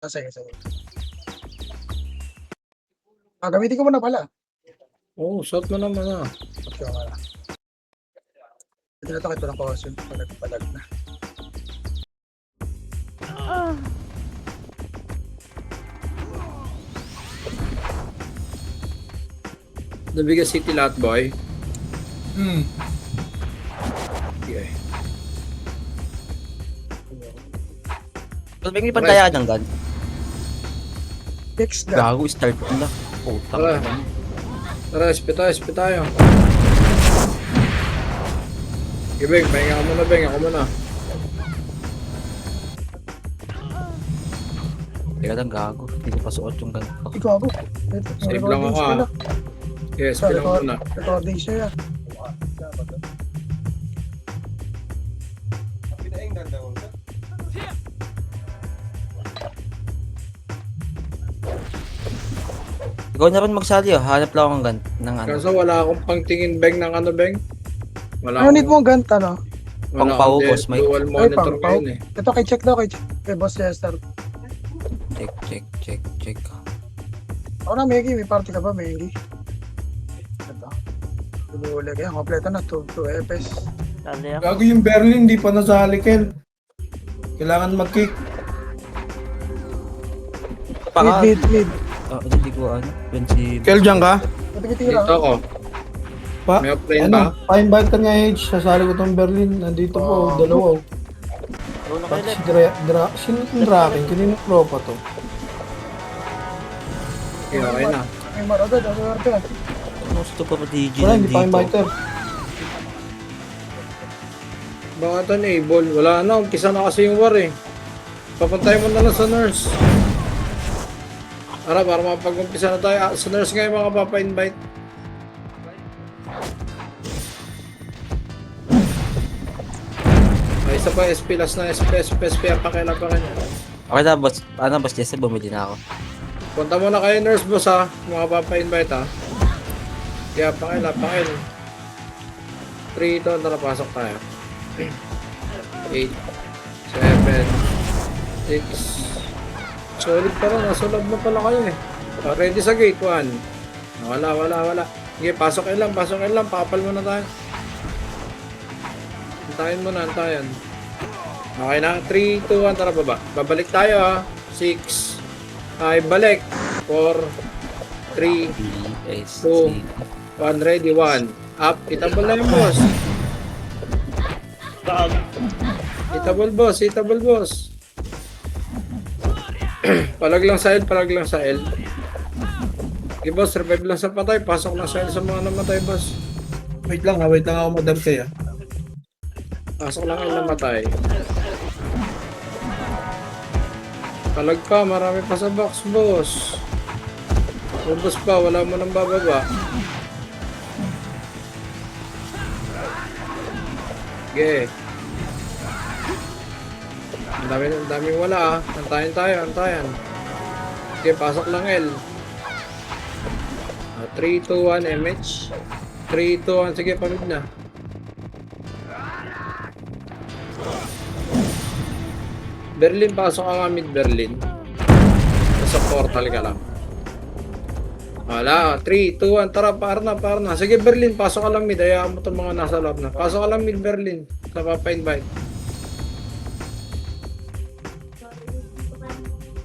Sige, sige. Gamitin ko muna pala. Oo, shot mo naman ah. Okay, wala. Ito na ito, ito lang ko. Palag na. Nabiga City lahat, boy. Okay. Ba't may pantayaan ng gun? Fix na. Gago, start na. Putang Tara. ina. Tara, SP tayo. Okay, Beng, pahinga ka muna, Beng. Ako muna. Teka lang, gago. Hindi ko pa suot yung gun ko. Ikaw ako. Save lang ako ah. Okay, SP lang muna. Recording siya. Ikaw na rin magsali oh. Hanap lang akong gun ng ano. Kaso wala akong pangtingin, Beng, ng ano, Beng. Wala Ano need mo ang ganta, no? wala Pang-pau, akong boss, Mike. dual monitor pang-pau. ngayon eh. Ito, kay check daw, kay Boss Chester. Check. Ako na, Meggy. May party ka ba, Meggy? Ito. Bumuli kaya. Kompleto na. 2 FS. Gago yung Berlin, di pa nasali, Kel. Kailangan mag-kick. Mid. Hindi ko ano. Yun si... Kel, dyan ka? Matitira. Dito ako. Pa, May offline ba? pa-invite ka nga, Hedge. Sasali ko tong Berlin. Nandito po, dalawa. Pati sino yung Draken? Kanino tropa to? Okay, okay na. May maragad. Ano yung arte? Gusto pa DJ Wala, hindi nandito. pa-inviter. Baka ito enable. Wala na. Umpisa na kasi yung war eh. Papantay mo na lang sa nurse. Para mapag-umpisa na tayo. Sa nurse nga yung mga papa-invite. Ay, isa pa SP last na SP. Pakailan. Okay na, boss. Ano, boss Jesse, bumili na ako. Punta muna kayo nurse boss ha. Mga papa-invite ha. Kaya pakailan. 3 ito. Tara, pasok tayo. 8 7 6 solid pa rin, nasa loob na pala kayo eh. Ready sa gate 1. Wala. Sige, pasok kayo lang, pakapal muna tayo. Antayin. Okay na, 3, 2, 1, tara baba. Babalik tayo ha. 6 ay balik. 4 3 2 1, ready, 1 up, itabol na yung boss. Itabol boss. Palag lang sa L. Okay boss, revive lang sa patay. Pasok lang sa L sa mga namatay boss. Wait lang ako, Madam Kaya. Pasok lang ang namatay. Palag pa, marami pa sa box boss. Ubus pa, wala mo nang bababa. Okay. Ang daming wala ah. Antayan. Okay, pasok lang L. 3, 2, 1, MH. 3, 2, 1, sige, pamid na. Berlin, pasok ka nga mid Berlin. Nasa portal ka lang. Wala, 3, 2, 1, tara, par na. Sige Berlin, pasok ka lang mid. Hayaan mo itong mga nasa loob na. Pasok ka lang mid Berlin. Sa papa-invite.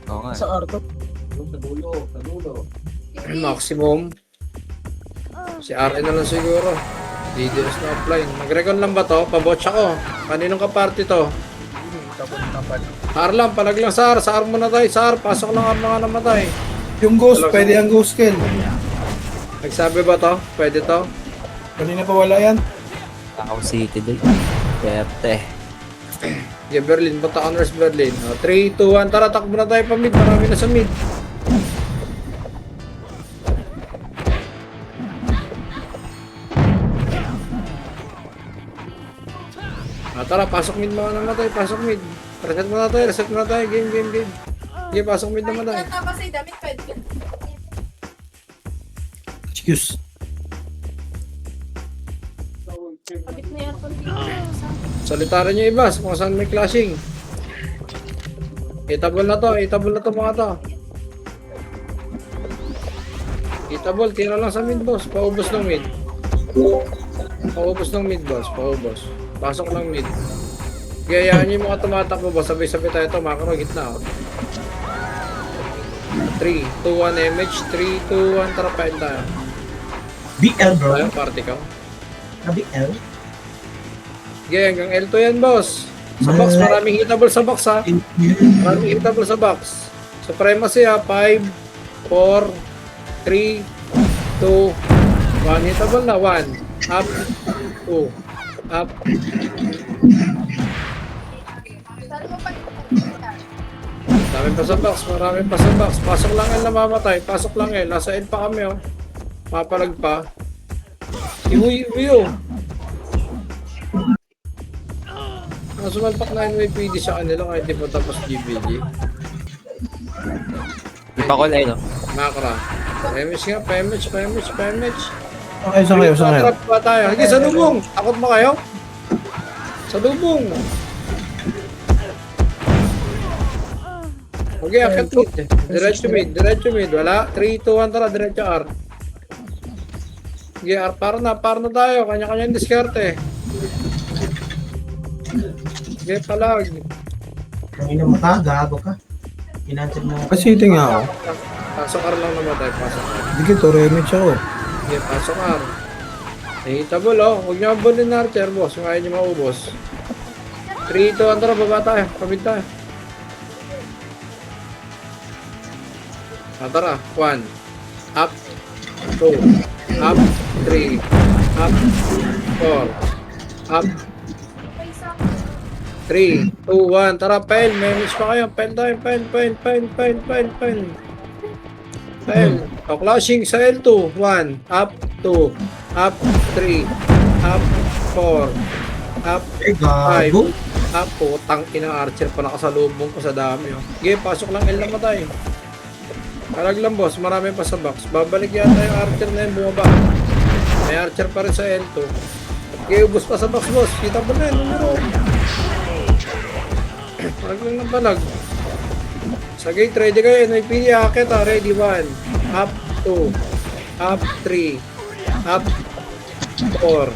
Oo nga. Sa Arto. Maximum. Si RN na lang siguro. DDS na offline. Mag-recon lang ba to? Pabotch ako. Kaninong ka-party to? Palag lang SAR. SAR muna tayo. SAR, pasok lang ang mga namatay. Yung ghost, pwede ang ghost, Kel. Nagsabi ba to? Pwede to? Kanina pa wala yan. Ako City din. Perte. Yeah, Berlin. Punta Honors Berlin. 3, 2, 1. Tara, takbo na tayo pa mid. Marami na sa mid. Tara, pasok mid mga namatay. Pasok mid. Reset muna tayo. Game. Sige, pasok mid naman tayo. Excuse. Salita rin yung iba kung saan may clashing. Itable na to mga to. Itable, tira lang sa mid boss. Paubos ng mid. Paubos ng mid boss, paubos. Pasok ng mid. Gayaan yung mga tumatakbo boss. Sabay-sabay tayo ito, makro, gitna. 3, 2, 1 MH, 3, 2, 1, tara pain tayo. BL bro. Tayo, party ka. Na BL. Gaya, hanggang L2 yan boss. Sa box, maraming hitable sa box ha. Maraming hitable sa box. Supremacy ha, 5, 4, 3, 2, 1. Hitable na, 1. Up, 2, up. Marami pa sa box, marami pa sa box. Pasok lang L na mamatay, pasok lang L. Nasa L pa kami oh. Mapalag pa. Iwi oh. Sumalpak na NYPD sa kanila kahit di pa tapos GBG. Ipakol ay, no? Makra. Pemich nga, Pemich. Okay, saan kayo? Saan kayo? Trap pa tayo. Sige, sa lubong. Takot ba kayo? Sa lubong. Okay, akit mid. Diretso mid. Wala. 3, 2, 1, tara. Diretso R. Sige, R. Para na tayo. Kanya-kanya yung diskarte. Sige, palag. Ang ina mo ka, gago ka. Inansad mo. Kasi nga ako. Pasok R lang naman tayo. Pasok R. Hindi ko, remit ako. Sige, pasok R. Hitable oh. Huwag niyo abulin na Archer, boss. Kung ayaw niyo maubos. 3, 2, 1, tara. Baba tayo. Kamid tayo. Tara. 1. Up. 2. Up. 3. Up. 4. Up. 3, 2, 1. Tara, Pel. May miss pa kayo. Pel tayo. Pel. O, clashing sa L2. 1. Up. 2. Up. 3. Up. 4. Up. Eh, gago. 5. Up. Putang ina Archer pa nakasalubong ko sa dami. Oh. Sige, pasok lang L na matay. Kalag lang boss. Marami pa sa box. Babalik yata yung Archer na yung bumaba. May Archer pa rin sa L2. Sige, ubos pa sa box boss. Kita mo na yun. Numero. Palag lang ng palag. Sa gate, ready kayo. NYPD, akit ha. Ready, 1. Up, 2. Up, 3. Up, 4.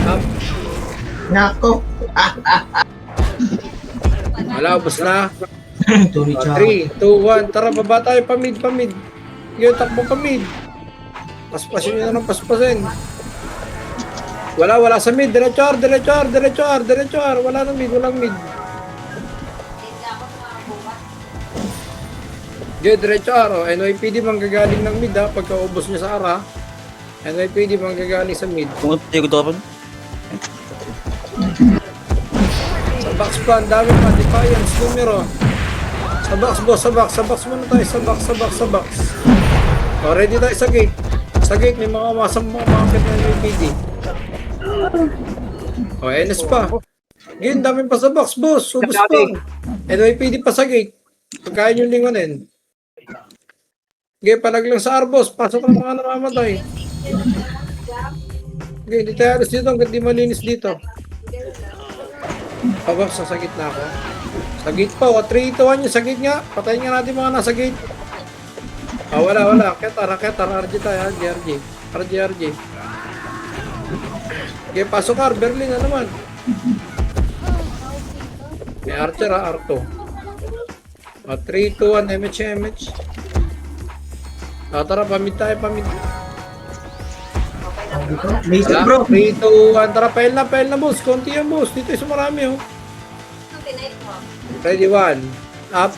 Up. Nako. Wala, ubos na. Tony Chow. 3, 2, 1. Tara, baba tayo. Pamid. Yung takbo pamid. Paspasin nyo na ng paspasin. Wala sa mid. Diretso R. Wala na mid. Walang mid. Diretso R, oh. NYPD manggagaling ng mid ha, pagkaubos niya sa R ha. NYPD manggagaling sa mid. Kung ito ko rin. Sa box pa, ang dami pa, Defiance, numero. Sa box boss, sa box muna tayo, sa box. O, ready tayo sa gate. Sa gate, may mga makakit ng NYPD. O, NS pa. Again, dami pa sa box, boss. Ubus pa. NYPD pa sa gate. Pagkain yung lingonin. Okay, palag lang sa Arbos. Pasok ng mga namamatay. Okay, hindi tayo alas dito hanggang di malinis dito. Pabak, sa gitna ako. Sa gate pa, 3, 2, 1 yung sa gate nga. Patayin nga natin mga nasa gate. Wala. Ketar, RG tayo, RG. Okay, pasok R, Berlin na naman. May Archer ha, R2. 3, 2, 1, MH. Tara, pamid tayo. Laser Wala, bro. 3, 2, 1. Tara, pail na boss. Konti yan boss. Dito yung marami oh. Ready, 1. Up.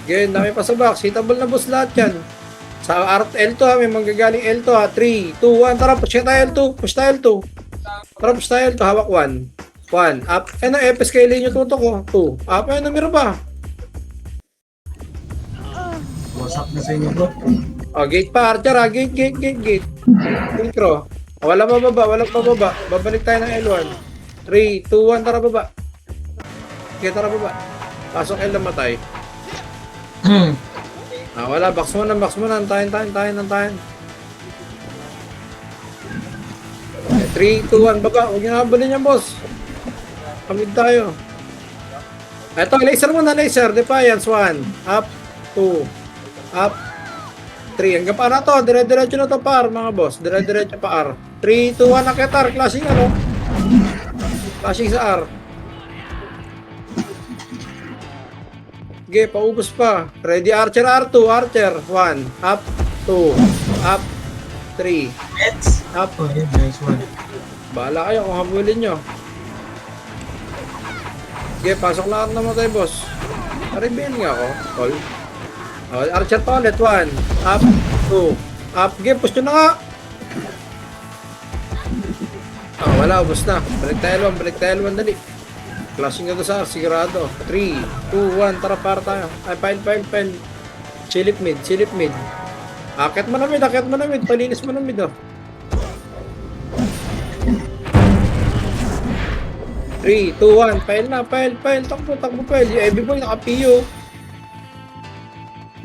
Again, dami pa sa box. Hitable na boss lahat yan. Sa L2 ha, may manggagaling L2 ha. 3, 2, 1. Tara, push tayo L2. Tara, push tayo L2. Hawak 1. 1. Up. Ano, FS kayo yung tutok ko. 2. Up. Ayun, numero ba? What's up na sa inyo bro? O, gate pa, Archer ha. Gate. Intro. O, walang bababa. Babalik tayo ng L1. 3, 2, 1. Tara, baba. Okay, tara, baba. Pasok L na matay. Wala. Box mo na. Antayin. 3, 2, 1, baba. Huwag nyo nabalin yan, boss. Kamid tayo. Eto, laser muna, laser. Defiance, 1. Up, 2. Up, 3. Hanggang pa na to. Dire-diretso na to, par, mga boss. Dire-diretso pa, R. 3, 2, 1, akit, R. Clashing, ano? Clashing sa R. Okay, paubos pa. Ready, Archer, R2. Archer, 1. Up, 2. Up, 3. Mets. Up. Oh, yun, nice one. Bahala kayo kung habulin nyo. Okay, pasok lahat naman tayo, boss. Arribain nga ako. All. Oh, Archer pa ulit. 1. Up. 2. Up. Okay, push nyo na nga. Ah, wala. Ubus na. Balik tayo L1. Balik tayo L1. Dali. Clashing na to sa sigurado. 3, 2, 1. Tara, para tayo. Ay, file. Silip mid. Akit mo na mid. Palinis mo na mid, oh. 3, 2, 1. File. Takbo, file. Yung every boy naka-PO.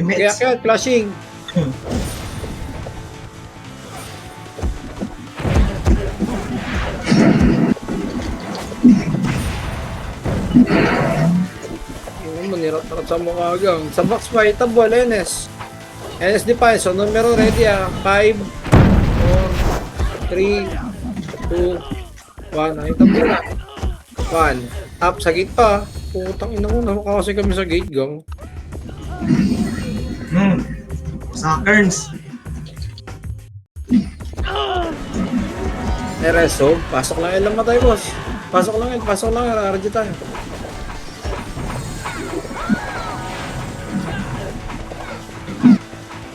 Yung Kaya Mets. flashing. Yung manirat-rat sa mukha gang. Sa box fight, tabol, NS. NS Defiance. So, numero ready, 5, 4, 3, 2, 1. Ay, tabol na. 1. Up sa gate pa. Putang ina ko. Nakuha kasi kami sa gate gang. Soccerns. RSO. Pasok lang lang tayo, boss. Pasok lang. RRG tayo.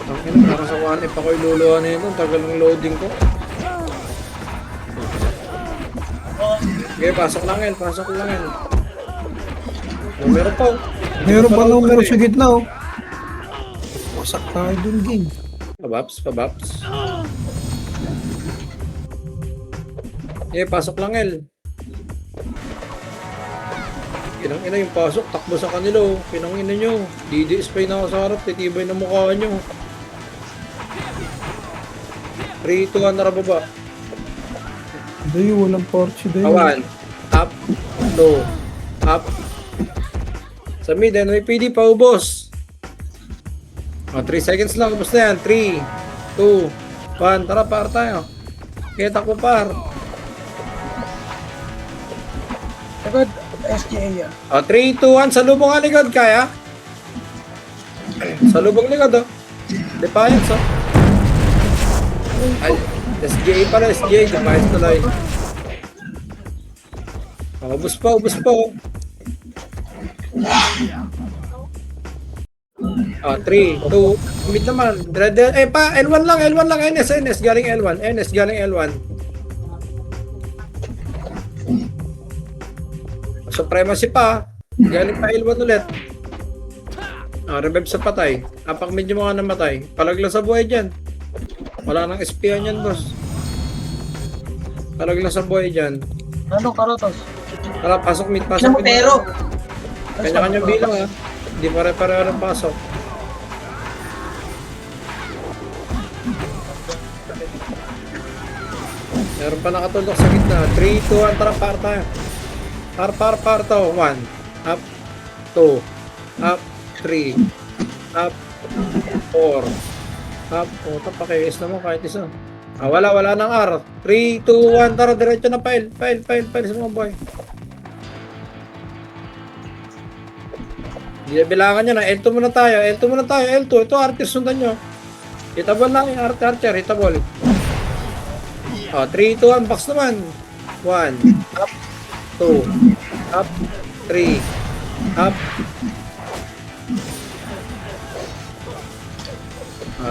Ang ina, para sa 1F ako iluluhan nito. Tagal ng loading ko. Okay, pasok lang. Meron pa. Meron pa numero sa gitna, oh. Wasak tayo dun, game. Pabaps. Okay, pasok lang, L. Kinang-ina yung pasok, takbo sa kanila, oh. Kinang-ina nyo. DDS pa yung nakasarap, titibay na mukha nyo. 3, 2, 1, tara baba. Dayo, walang porch. Dayo. Awan. Up. Low. Up. Sa mid, NYPD, paubos. 3 seconds lang, ubos na yan. 3, 2, 1, tara, par tayo. Kita ko, par. Agad, SGA yan. 3, 2, 1, sa lubong ang likod, kaya? Sa lubong likod, oh. Defiance, oh. Ay, SGA pala, SGA. Defiance tuloy. Ubus pa, oh. 3, 2, mid naman. L1 lang, NS, galing L1. Supremacy pa, galing pa L1 ulit. Revive sa patay. Apak medyo mga namatay. Palagla sa buhay dyan. Wala nang espiyan yan, boss. Palagla sa buhay dyan. Ano, Karotos? Tara, pasok mid. Pero. Kanya-kanyang bilang, ha. Hindi pare-pareho ng pasok. Meron pa nakatulog sa gitna. 3, 2, 1, tara, par tayo. Par to. 1. Up. 2. Up. 3. Up. 4. Up. Puta, pakiis naman kahit isa. Wala nang R. 3, 2, 1, tara, diretso na file sa mga boy. Hindi na bilangan nyo na. L2 muna tayo. L2. Ito, Archer, sundan nyo. Hitabol lang yung Archer. Hitabol. 3, 2, 1. Box naman. 1. Up. 2. Up. 3. Up.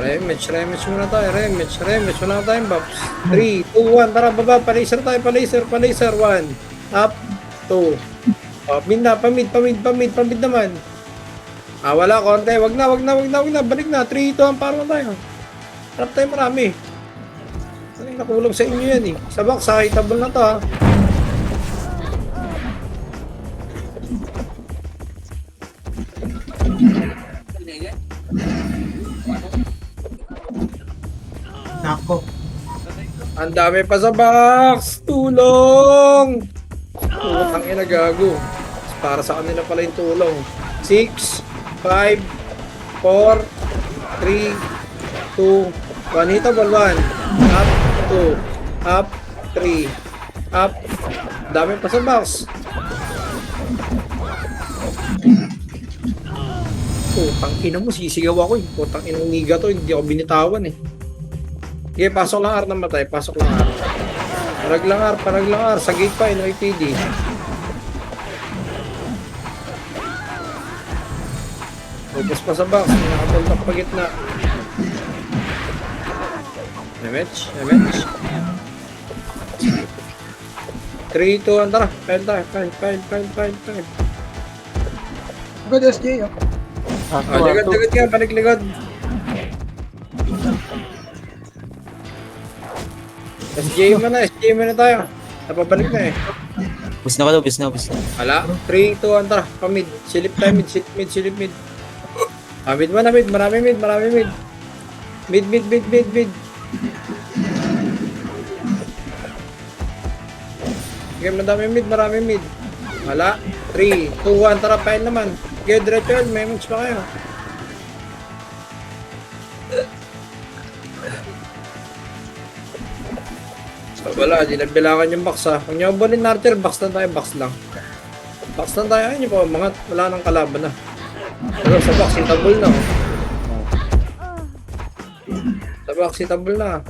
Rematch muna tayo. Rematch. Wala tayong buffs. 3, 2, 1. Tara, baba. Palaser tayo. Palaser. 1. Up. 2. Mid na. Pamid naman. Wala konti. Wag na. Balik na. 3, 2, 1. Para tayo. Harap tayo marami. Nakulong sa inyo yan, eh. Sa box, hitable na to, ha. Nako. Ang dami pa sa box! Tulong! Putang ina gago. Para sa kanila pala yung tulong. 6, 5, 4, 3, 2, 1. Hitable 1. Up, 2. Up, 3. Up. Dami pa sa box. Putang ina mo, sisigaw ako eh. Putang ina niga to, hindi ako binitawan eh. Okay, pasok lang R na matay. Pasok lang R. Parag lang R. Sa gate pa, NYPD. Focus pa sa box. Nakapultak pa gitna. Damage. 3, 2, 1, tara. File. Good SJ, oh. Jagat ka, balik likod. SJ mo na tayo. Napabalik na eh. Bus na ka daw, bus na. Wala. 3, 2, 1, tara. Pamid. Silip tayo, silip mid. Mid mo na mid. Marami mid. Mid. Okay, marami mid. Wala. 3, 2, 1, tara. Pile naman. Okay, diretso yun. May match pa kayo. So, wala. Di nagbilangan yung box ha. Kung nyo abunin Archer, box lang tayo. Box lang tayo. Ayun yung mga wala nang kalaban na. Pero sa box, hitable na. Sa box, hitable na.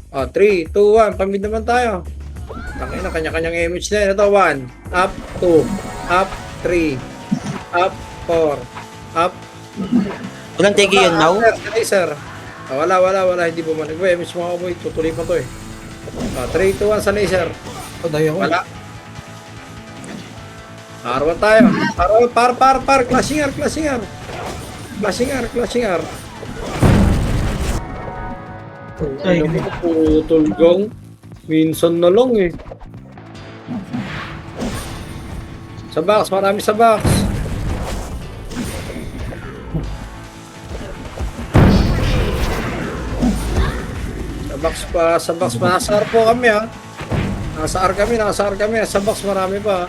3, 2, 1. Pamid naman tayo. Tangin na, kanya-kanyang image na yun. Ito, 1. Up, 2. Up, 3. Up, 4. Up. Walang tegi yun now? Laser. Wala. Hindi bumalik. Image mga kaboy. Tutuloy pa to eh. 3, 2, 1 sa laser. Paday ako. Wala. R1 tayo. R1, par. Clashing R. Ay, Ano mo, putol gang. Minsan na lang eh. Sa box, marami sa box. Sa box pa. Nasa R po kami ha. Nasa R kami. Sa box marami pa.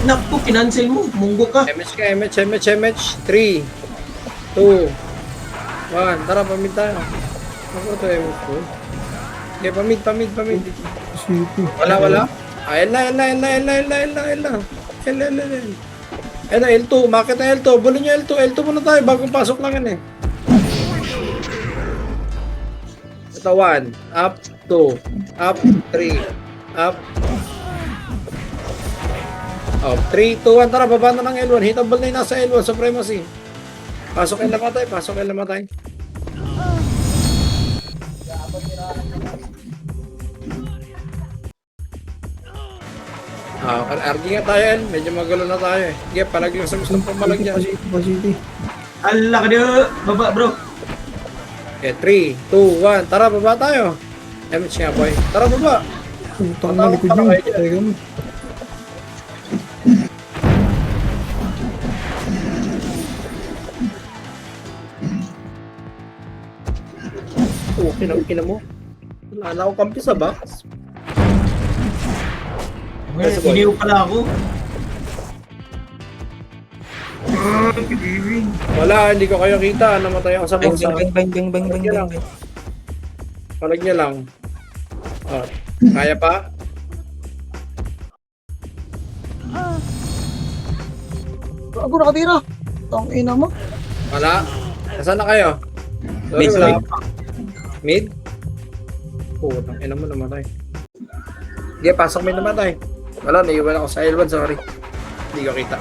naku, kinancel mo. Munggo ka. MH. 3, 2, 1. Tara, pamid tayo. Ako ito MH ko. Okay, pamid. City. Wala. Ayan na. L2, makit na L2. Bulin nyo L2 muna tayo. Bagong pasok lang yan eh. Ito 1. Up 2. Up 3. Up. 3, 2, 1. Tara, baba na ng L1. Hitable na yung nasa L1. Supremacy. Pasok L namatay. RG nga tayo yan. Medyo magulo na tayo eh. Sige, palagyan sa gustong pumalag dyan. City. Ala ka niyo. Baba, bro. Okay, 3, 2, 1. Tara, baba tayo. MH nga, boy. Tara, baba. Utang na likod nyo. Teka mo. Ina mo. Wala na akong kampi sa box. Iniw pala ako. Wala, hindi ko kayo kita. Namatay ako sa box. Bang. Palag niya lang. Kaya pa? Ako nakatira. Tang ina mo. Wala. Nasaan na kayo? Sorry, Mid, wala mid. pa. Mid? Putang ina mo namatay. Sige, pasok may namatay. Wala, naiwan ako sa L1, sorry. Hindi ko kita.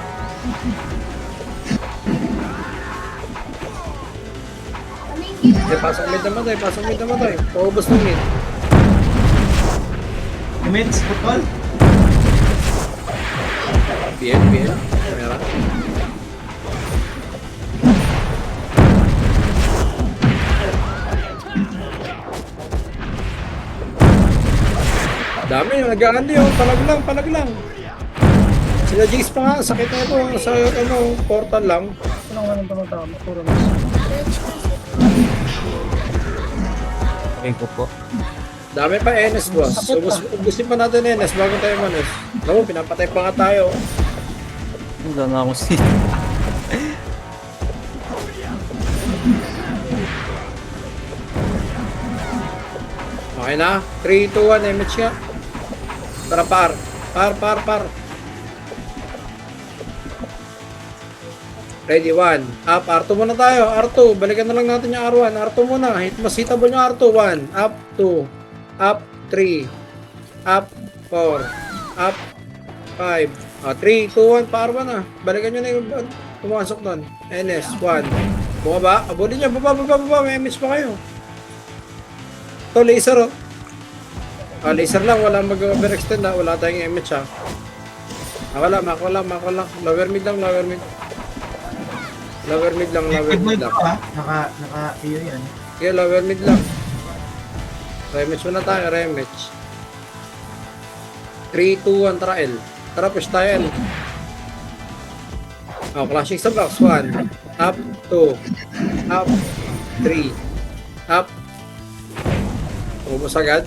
Sige, pasok mid namatay. Paubos ng mid. Image, football. BL. Kamera. Dami yung nag-aandi oh. Palag lang. Sila Jace pa nga. Sakit na ito. Sa portal lang. Ano nga nang tumatama? Puro mas. Okay ko po. Dami pa NS, boss. Ubusin pa natin NS bago tayo manos. Naku, pinapatay pa nga tayo. Wala na akong seat. Okay na? 3, 2, 1, MH nga. Tara, par. Par. Ready, 1. Up, R2 muna tayo. R2, balikan na lang natin yung R1. R2 muna. Mas hitable yung R2. 1, up, 2, up, 3, up, 4, up, 5. 3, 2, 1, pa R1 na. Balikan nyo na yung pumasok doon. NS, 1. Bumaba. Abulin nyo. Baba. May MS pa kayo. Ito, laser, oh. Laser lang. Wala mag-overextend, ha. Wala tayong MH, ha. Mako lang. Lower mid lang. Lower mid lang. Naka-iyo yan. Okay, lower mid lang. Rematch muna tayo, rematch. 3, 2, 1, tara L. Tara, push tayo L. Clashing sa box. 1, up, 2, up, 3, up. Ubus agad.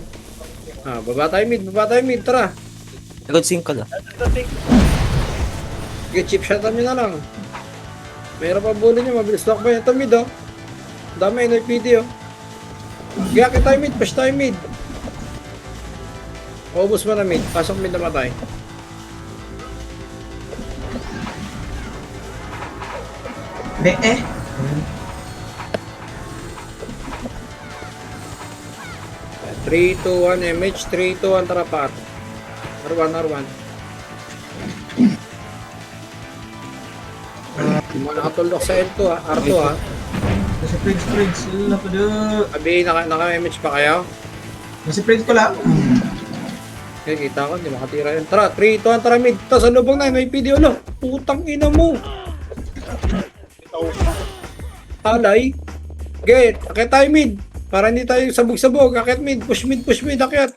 Baba tayo mid, tara. Agad sync ka lang. Okay, chip shot nyo na lang. Mayroon pa bully nyo, mabilis lock ba yan? Ito mid, oh. Dami, NIPD, oh. Gaya tayo mid, push tayo mid. Ubus mo na mid, pasok mid na matay. Eh. 3, 2, 1, MH, 3, 2, 1, tara pa. R1. Hindi mo nakatulok sa L2, ha. R2, ha. Nasa Prince. Lala pa doon. Abi, naka-MH pa kayo? Nasa Prince ko lang. Okay, kita ko, hindi makatira yun. Tara, 3, 2, 1, tara mid. Tapos sa lubang na, may video, no. Putang ina mo. Alay. Okay, akit tayo mid. Para hindi tayo sabog-sabog. Akit mid, push mid, akit.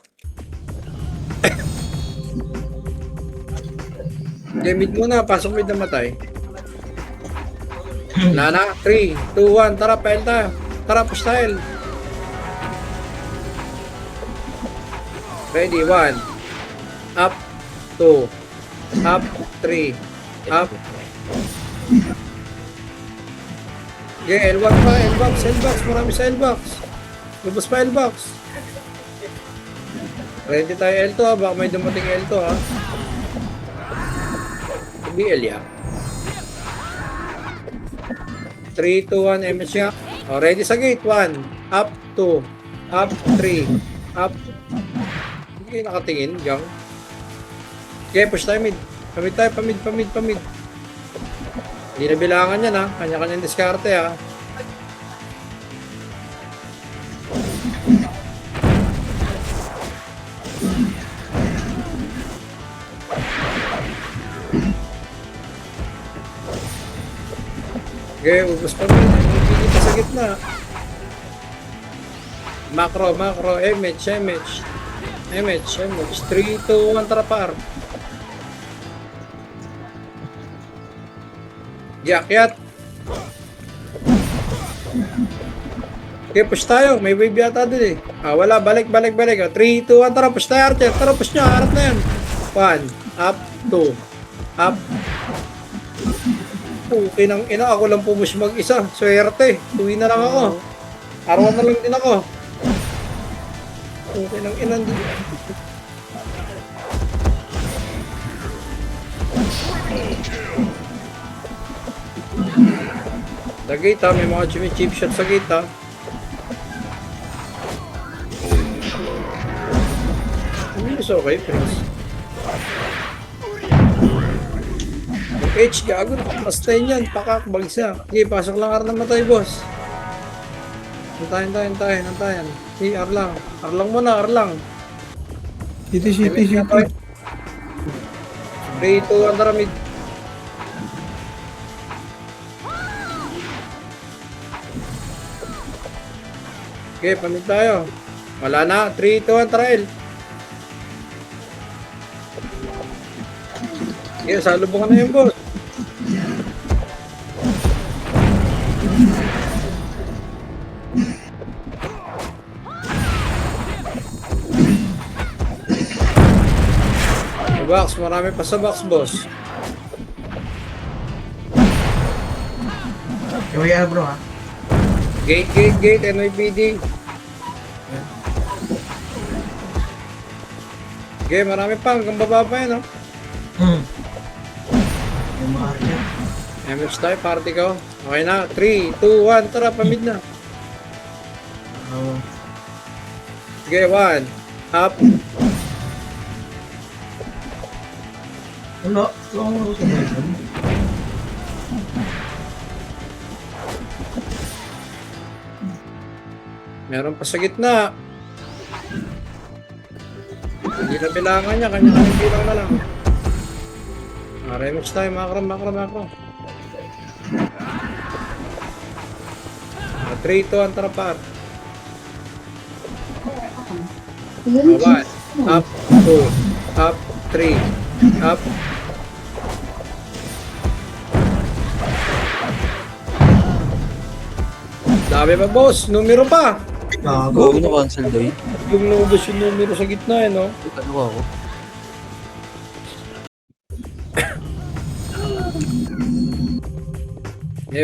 Okay, mid muna, pasok mid na matay. Lana, 3, 2, 1, tara, pail tayo. Tara, push tayo. Ready, 1. Up, 2. Up, 3. Up. Okay, L1 pa, L-box. Marami sa L-box. Lubos pa L-box. Ready tayo L2, ha. Baka may dumating L2, ha. BL, ya. 3, 2, 1, MH nga. Ready sa gate. 1. Up, 2. Up, 3. Up. Hindi nakatingin, gang. Okay, push tayo mid. Pamid tayo, pamid. Hindi na bilangan yan, ha. Kanya-kanyang diskarte, ha. Okay, ubos pa rin. Hindi pa sa gitna. Macro, MH. 3, 2, 1, tara par. Yakyat. Okay, push tayo. May wave yata din, eh. Wala. Balik. 3, 2, 1, tara. Push tayo, Archer. Tara, push nyo. Harap na yan. 1, up, 2, up. Okay nang ina, ako lang pumus mag-isa. Swerte. Tuwi na lang ako. R1 na lang din ako. Okay nang ina. Sa gate, ha. May mga chip shot sa gate, ha. It's okay, Prince. H, gago, nakapastay niyan. Pakak, bagsa. Okay, pasok lang R na matay, boss. Antayin. Si R lang. R lang muna, R lang. City. 3, 2, 1, tara mid. Okay, pamid tayo. Wala na. 3, 2, 1, tara L. Okay, salubungan na yung boss. Box, marami pa sa box, boss. Yung bro ha. Gate, NYPD. Okay, marami pa. Hanggang baba pa yun, no? Yung mga archer. MX tayo, party ko. Okay na. 3, 2, 1. Tara, pamid na. Okay, 1. Up. Wala. Wala ko sa Bison. Meron pa sa gitna. Hindi na bilangan niya. Kanya-kanya bilang na lang. Remix tayo. Makro. 3, 2, 1. Tara, par. 1. Up. 2. Up. 3. Up. Dami pa, boss. Numero pa. Go, na-cancel daw yun. Yung naubos yung numero sa gitna, eh, no? Ano ako?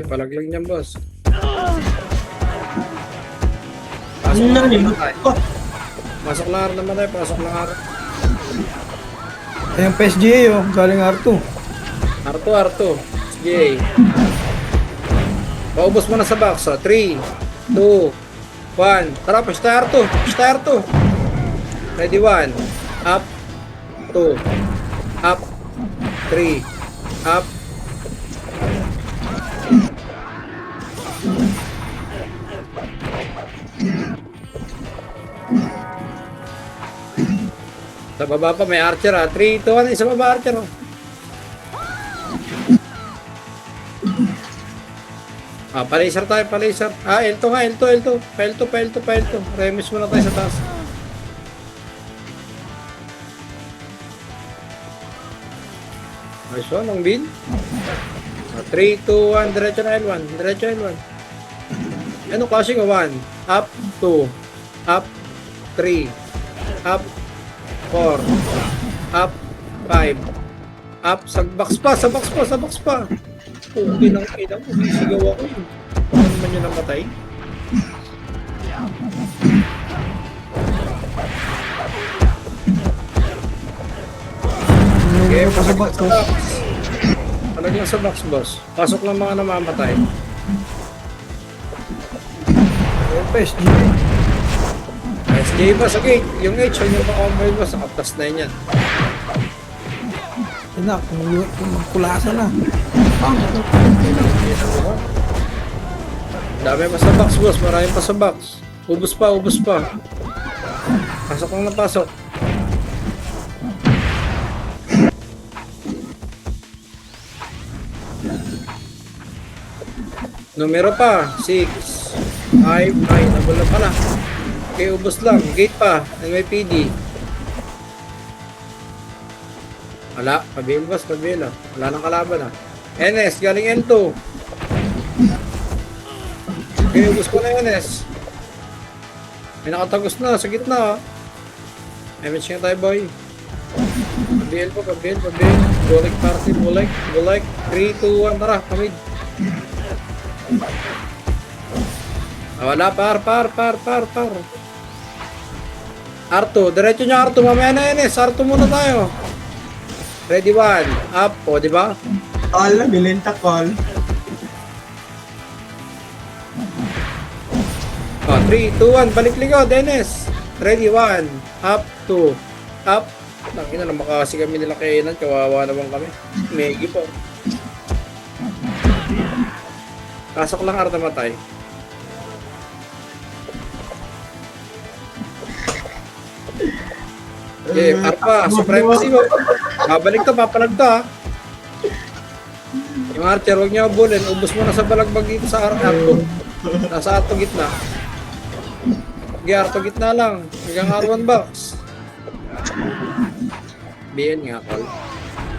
Palaglag niyan, boss. Ano na nilot ko? Pasok lang araw naman tayo. Pasok lang araw. Ayun, PSGA oh, galing R2. R2. SGA. Paubos mo na sa box, oh. 3, 2, 1. Tara, push tayo R2. Ready, 1. Up. 2. Up. 3. Up. Sa baba pa may archer, ha. 3, 2, 1. Isa baba archer, oh. Palaser tayo, palaser. L2 nga, L2. Pailto. Remis muna tayo sa taas. Nice one, ang bin. 3, 2, 1, diretso na L1. Ano kasi nga 1? Up, 2. Up, 3. Up, 4. Up, 5. Up, sa box pa. Okay lang, sisigaw ako yun. Ano naman yun namatay? Okay, pasok lang sa box. Palag lang sa box, boss. Pasok lang mga namamatay. Ayun, PSGA. SJ ba sa gate? Yung H, yung pa-combine mo, sa kaptas na yun yan. Inak, magkulasan na. Dami pa sa box, boss. Maraming pa sa box. Ubus pa. Pasok lang na pasok. Numero pa. 6, 5, 9. Nabula pa na. Okay, ubus lang. Gate pa. NYPD. Wala. Pabil, boss. Wala nang kalaban, ha. NS. Galing L2. Okay, ubus ko na NS. May nakatagos na sa gitna, ha. MH nga tayo, boy. Pabil. Bulik party. Bulik. 3, 2, 1. Tara, kamid. Wala, par. R2, diretso niya R2, mamaya na NS, R2 muna tayo. Ready, 1, up, o, diba? Call na, bilinta call. 3, 2, 1, balik likod, NS. Ready, 1, up, 2, up. Tangina na makasi kami nila kainan, kawawa naman kami. Megi po. Pasok lang R namatay. Okay, Arpa, supremacy mo. Babalik to, papalag to, ha. Yung archer, huwag niyo abulin. Ubus mo na sa balagbag dito sa Arto. Nasa Arto gitna. Okay, Arto gitna lang. Hanggang R1 box. BN nga, call.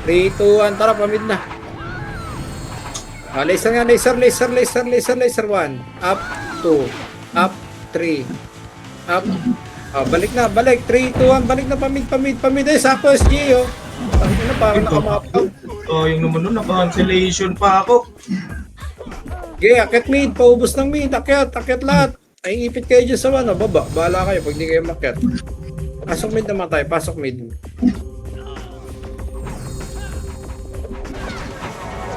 3, 2, 1, tara, pamid na. Laser nga, laser, 1. Up, 2. Up, 3. Up. Balik na, 3, 2, 1, balik na, pamid. Ay, sakto, SG, oh. Ano, parang nakamapaw. Oh, yung naman nun, naka-cancellation pa ako. Okay, akit mid, paubos ng mid, akit lahat. Ay, ipit kayo dyan sa ano, baba. Bahala kayo pag di kayo makyat. Pasok mid naman tayo, pasok mid.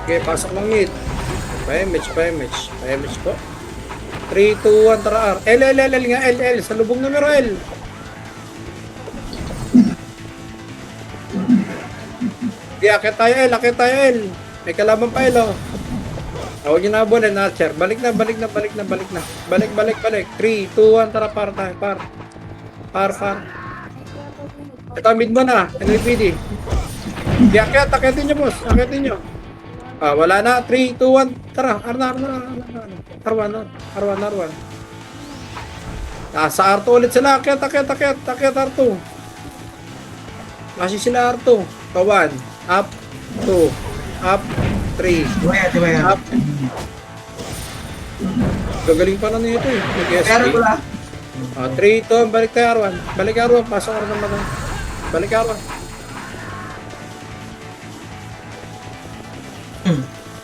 Okay, pasok ng mid. Pa-image po. 3, 2, 1, tara R. L nga, L, sa lubong numero L. Okay, akit tayo L. May kalaban pa L, oh. Huwag nyo na abon, Archer. Balik na. Balik. 3, 2, 1, tara, par. Ito, mid mo na, NLPD. Di, akitin nyo, boss. Akitin nyo. Wala na. 3, 2, 1, tara. R1. Sa R2 ulit sila. Akit, R2. Kasi sila R2. 1, up, 2, up, 3. Diba? Up. Gagaling pa na nito eh. Pero Nag-SK. wala. 3, 2, balik tayo R1. Pasok R1 naman. Balik R1.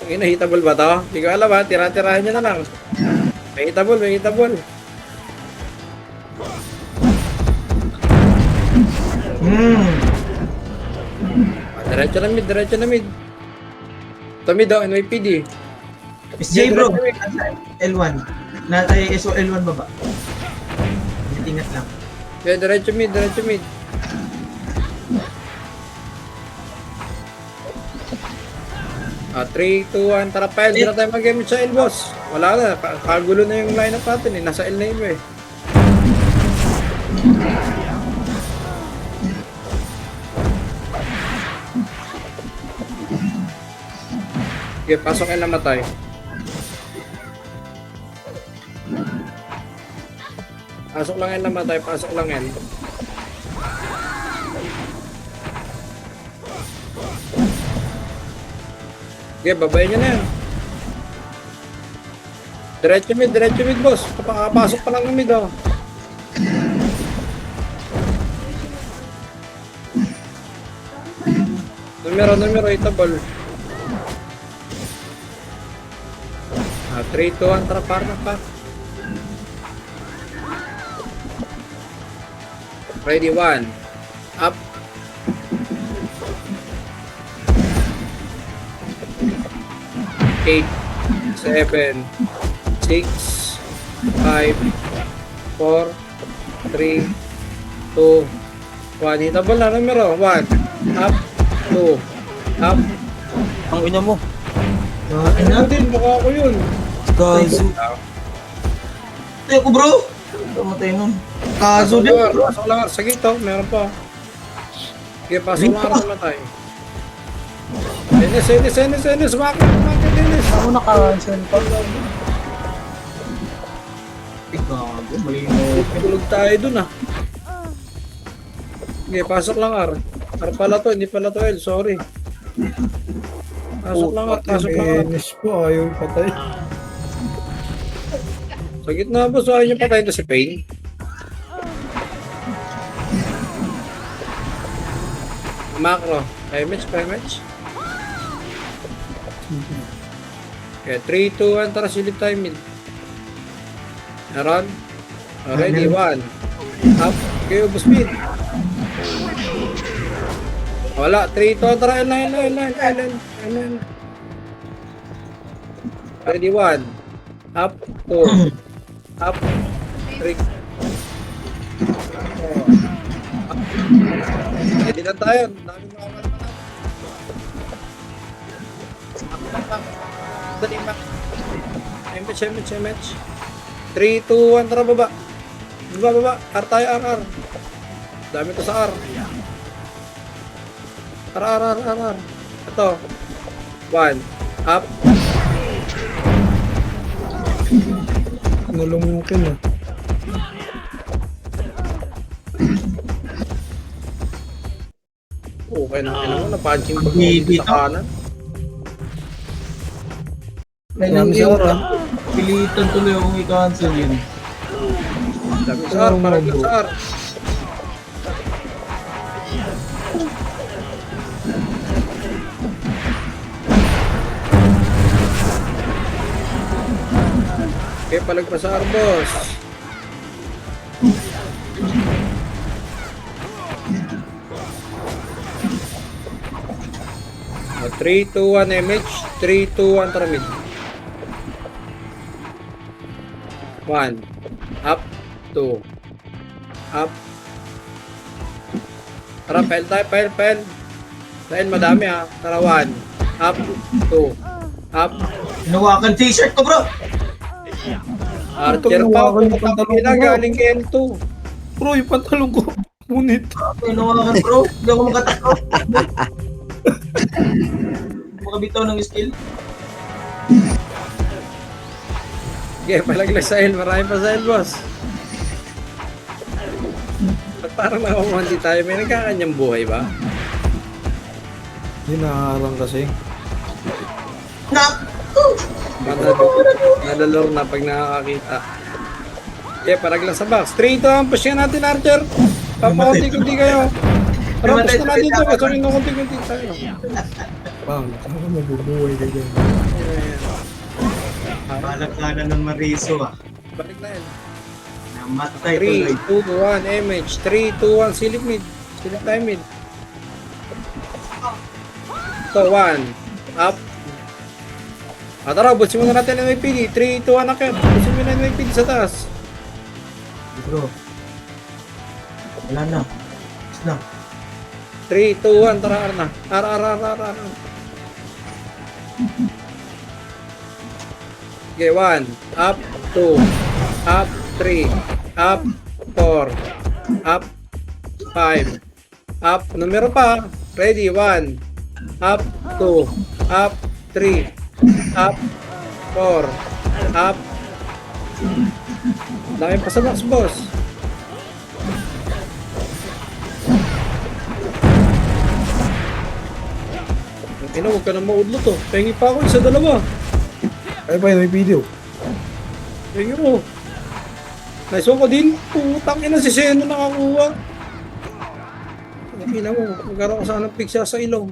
Hitable ba to? Hindi ko alam ha. Tira-tirahan nyo na lang. May hitable. Diretso na mid. Ito mid oh, NYPD. Miss J bro, L1. Natay SO L1 baba. Ingat lang. Okay, diretso mid. 3, 2, 1, tara pa, hindi na tayo mag-gamit sa L, boss. Wala na, kagulo na yung lineup natin eh, nasa L na yun eh. Okay, pasok L na matay. Pasok lang L. Okay, babayin nyo na yan. Diretso mid, boss. Kapasok pa lang ng mid, oh. Numero, hitable. 3, 2, 1, tara, par. Ready, 1. Up. 8, 7, 6, 5, 4, 3, 2, 1. Hitable na numero. 1, up, 2, up. Ang ina mo. Ano din, mukha ko yun. Kaso. Tayo ko bro. Tumatay nun. Kaso din. Pasok lang, sa gito, meron pa. Okay, pasok lang naman tayo. Enes, bakit, Enes? Ako naka-cancel pa. Gago, mali mo. Tulog tayo dun ah. Okay, pasok lang R. R pala to, hindi pala to L, sorry. Pasok lang R. Enes po, ayaw patay. Sa gitna boss, ayaw nyo patayin to si Pain. Macro, image. Okay, 3, 2, 1, tara silip tayo mid. Aron. Ready, 1. Up. Okay, ubos mid. Wala, 3, 2, tara, L. Ready, 1. Up, 2. Up, 3. Ready na tayo. Daming makakala pa natin. Dali ma. MH. 3, 2, 1, tara baba. Baba. R tayo, R. Dami to sa R. R. Ito. 1. Up. Nalumukin ah. Okay na. Kailangan mo na punching bag mo dito sa kanan. Kailangan yung pilitan tuloy akong i-cancel yun. Dami sa R. Parang sa R. Okay, palagpasar, boss. O, 3, 2, 1 MH. 3, 2, 1 Taramid. 1. Up. 2. Up. Tara, pile tayo, pile. Dahil madami ha. Tara, 1. Up. 2. Up. Hinawakan t-shirt ko, bro. Archer pa ako. Galing kay L2. Bro, yung pantalon ko. Ngunit. Hinawakan, bro. Hindi ako makatakot. Makabitaw ng skill. Okay, palaglag sa L. Marami pa sa L, boss. Ba't parang nakakumanti tayo? May nagkakanyang buhay ba? Hindi nakaharang kasi. Nalalaro na pag nakakakita. Okay, palaglag sa box. 3 to ang push natin, Archer. Papakunti-kunti kayo. Pero push na natin ito. Kasarin na kunti-kunti tayo. Bang, saan ka mabubuhay ka dyan? Balagkanan ng Mariso ah. Balik na yan. Namatay 3, tuloy. 2, 1, MH. 3, 2, 1, silip mid. Silip tayo mid. So, 1. Up. Tara, busin muna natin ng MPD. 3, 2, 1, akit. Busin muna ng MPD sa taas. Bro. Wala na. Tapos na. 3, 2, 1, tara, R na. R. Okay, 1. Up, 2. Up, 3. Up, 4. Up, 5. Up, numero pa. Ready, 1. Up, 2. Up, 3. Up, 4. Up. Dami pa sa box, boss. Huwag ka na maudlo to. Pengi pa ako, isa dalawa. Ay pa yun, may video. Pengi mo. Nice one ko din. Putang ina, si Seno nakakuha. Ina mo, magkaroon ka sana ng pigsa sa ilong.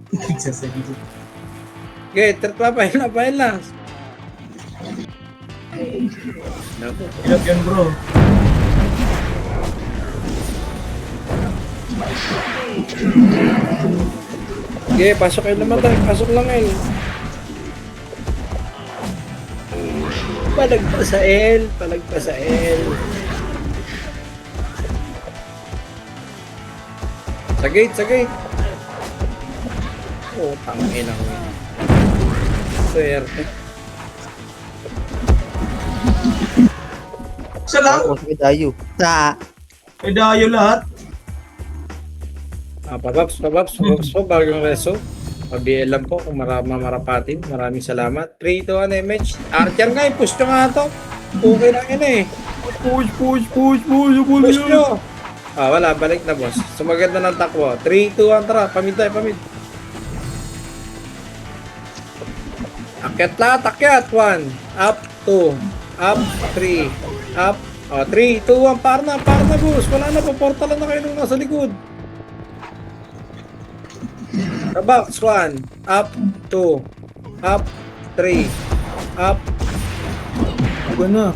Nagsasabihin. Okay, pahil na. Naku. Ilap yan, bro. Okay, pasok kayo naman tayo. Pasok lang L. Palagpa sa L. Sa gate. Oh, tangin ako. Swerte. Isa lang. Ako sa dayo. Sa. May dayo lahat. Pabaps po, bagong reso. Pa-BL lang po kung marapatin. Maraming salamat. 3 to 1 MH. Archer nga, push nyo nga to. Okay lang yun eh. Push. Push nyo. Wala, balik na boss. Sumagad na ng takbo. 3, 2, 1, tara. Pamid tayo. Akyat. 1. Up, 2. Up, 3. Up. 3, 2, 1. Par na boss. Wala na po. Portal na kayo nung nasa likod. Box 1. Up, 2. Up, 3. Up. Iba na.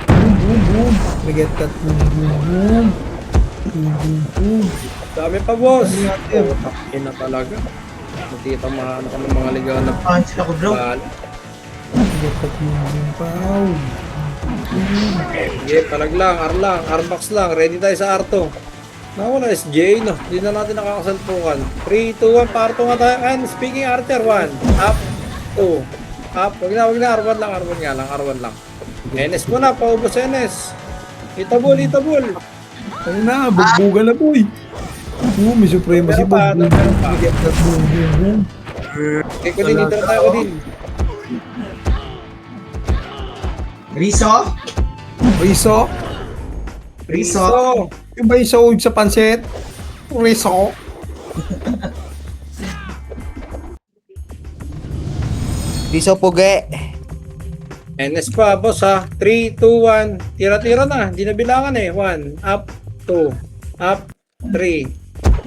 Boom. Naget that. Boom. Dami pa boss. Ina talaga. Matita maano ka ng mga ligaw na Punch ako, bro. Naget that. Boom. Sige, palag lang, R-box lang. Ready tayo sa R2. Nawala SJ, no? Hindi na natin nakakasalpukan. 3, 2, 1, parto nga tayo. And speaking Archer, 1. Up, 2. Up, wag na, R1 lang. NS mo na, paubos NS. Itabol. Ano na, bugbugan na boy. May supremacy Meron pa. Naget that. Boom. Okay, ko din, intro tayo ko din. Riso. Yung ba yung sahog sa pansit? Riso. Piso puge. NS pa, boss ha. 3, 2, 1. Tira-tira na. Hindi na bilangan eh. 1. Up. 2. Up. 3.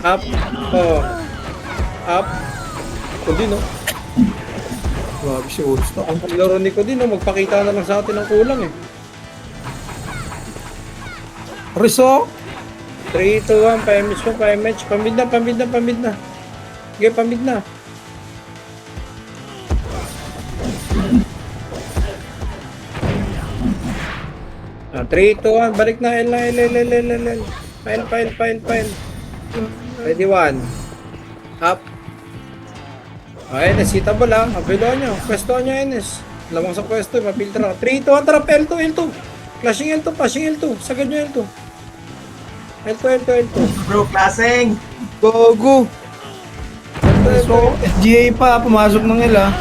Up. 4. Up. Ito din, no? Grabe si All-Star. Ang laro ni ko din, magpakita na lang sa atin ng kulang eh. Riso! 3, 2, 1, pa-image mo, pa-image. Pamid na. Sige, pamid na. Ah, 3, 2, 1, balik na. L. File. Ready, 1. Up. Enes, hitable ha. Abiloan nyo. Pwestoan nyo, Enes. Lamang sa pwesto, mapiltra. 3, 2, 1, tara. L2. Flashing L2. Sagad nyo L2. L2. Bro, klaseng. Gogo! So, SGA pa, pumasok ng ila.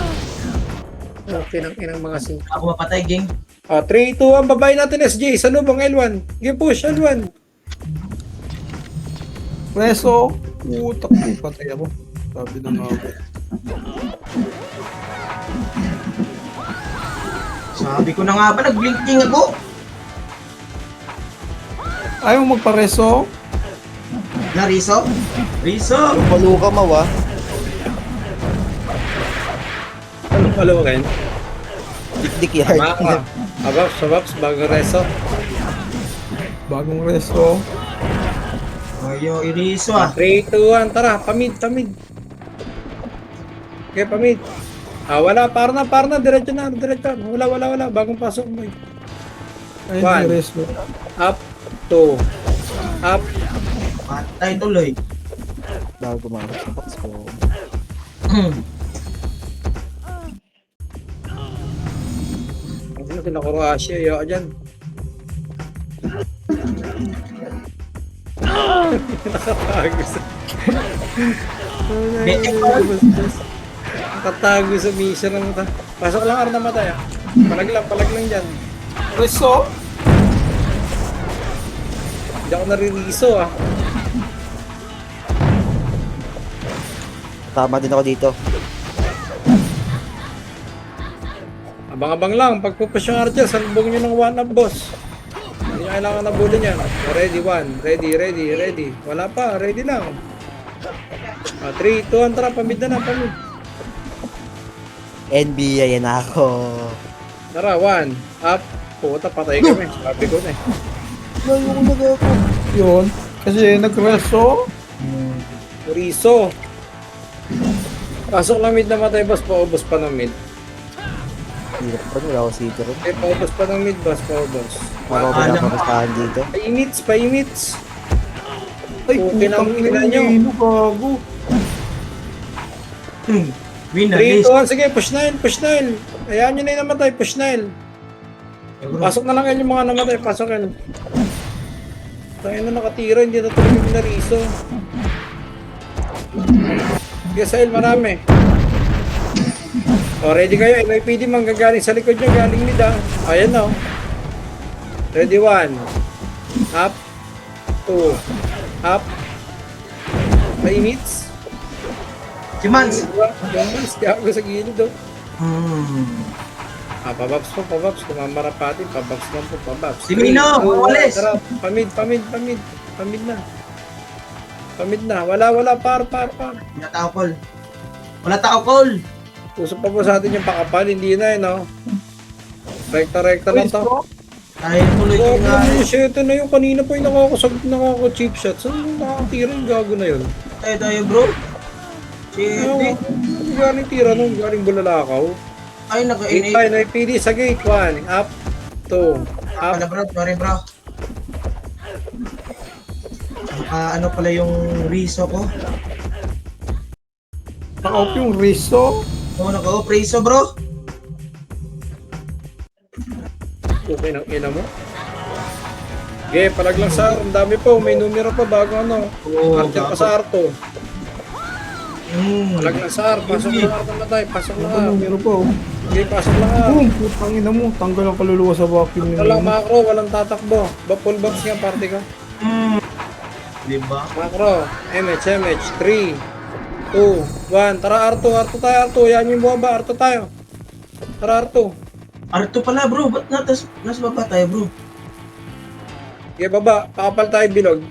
Okay, ng mga sing. Ako mapatay, gang. 3, 2, 1, babay natin SJ. Sa lubang L1. Game push, L1. Preso! Putak ko, patay ako. Sabi na nga ako. Sabi ko na nga ba, nag-blinking ako. Ayaw magpareso? Na Riso? Riso! Luka mawa. Anong palawa kayo? Dik-dik yard. Maka. Abaps, bago reso. Bagong reso. Ayo, iriso ah. 3, 2, 1, tara. Pamid. Okay, pamid. Wala, para na. Diretso na. Wala. Bagong pasok mo eh. Ay, One. hindi reso. Up, 2. Up. Patay tuloy. Bago kumakas sa box ko. Ano kinakuro-asya? Ayaw ka dyan. Nakatago sa... Nakatago sa mission ng mata. Pasok lang ar na matay ah. Palag lang dyan. Reso? Hindi ako naririso ah. Tama din ako dito. Abang-abang lang. Pagpupush yung archer, salubong nyo ng 1-up boss. Hindi nyo kailangan na bulin yan. Ready, 1. Ready. Wala pa. Ready lang. 3, 2, 1. Tara, pamid na. NBA yan ako. Tara, 1. Up. Puta, patay kami. Sabi ko na eh. Layo ko na ako. Yun. Kasi nagreso. Riso. Pasok lang mid na matay boss. Paubos pa ng mid. Hirap pa, wala ako city ron. Paubos pa ng mid boss. Paubos. Wala ko pinapagustahan dito. Pa-imits. Ay, Okay na ang ina nyo. Gago. Win na 3, list. 2, 1. Sige, push 9. Ayan nyo na yung namatay. Push 9. Pasok na lang yan yung mga namatay. Pasok yan. Tayo na nakatira. Hindi na tuloy yung nariso. Sige, Sahil, marami. Ready kayo. NIPD manggagaling sa likod nyo. Galing mid ah. Ayan o. Ready, 1. Up. 2. Up. Pa-imits. Si Mans. Gago sa gilid o. Hmm. Pabaps. Kumamara pa atin. Pabaps lang po, pabaps. Si Mino, mawalis. Tara, pamid na. Wala. Par. Wala tao, call. Usap pa po sa atin yung pakapal. Hindi na eh, no? Rekta lang to. Tayo tuloy ko nga. Shit, na yung kanina pa yung nakaka-cheap shot. Saan yung nakakatira yung gago na yun? Tayo, bro. Shit. Galing tira nung galing bulalakaw. Ay, 8 tayo na PD sa gate. 1. Up. 2. Up. Pala bro, sorry bro. Ano pala yung riso ko? Naka-off yung reso. Oo, naka-off riso bro. Okay ng ina mo. Okay, palag lang sa ang dami po. May numero pa bago ano. Archer pa sa Arto. Palag lang sa Arto. Pasok na Arto na tayo. Pasok na Ano, meron pa oh. Okay, pasok na nga. Boom! Putang ina mo. Tanggal ang kaluluwa sa vacuum Ito lang macro. Walang tatakbo. Full box nga party ka. Diba? Macro. MH. 3, 2, 1. Tara Arto tayo. Yan yung buwaba. Arto tayo. Tara Arto. Arto pala bro, ba't nasa baba tayo bro? Okay, baba. Pakapal tayo bilog.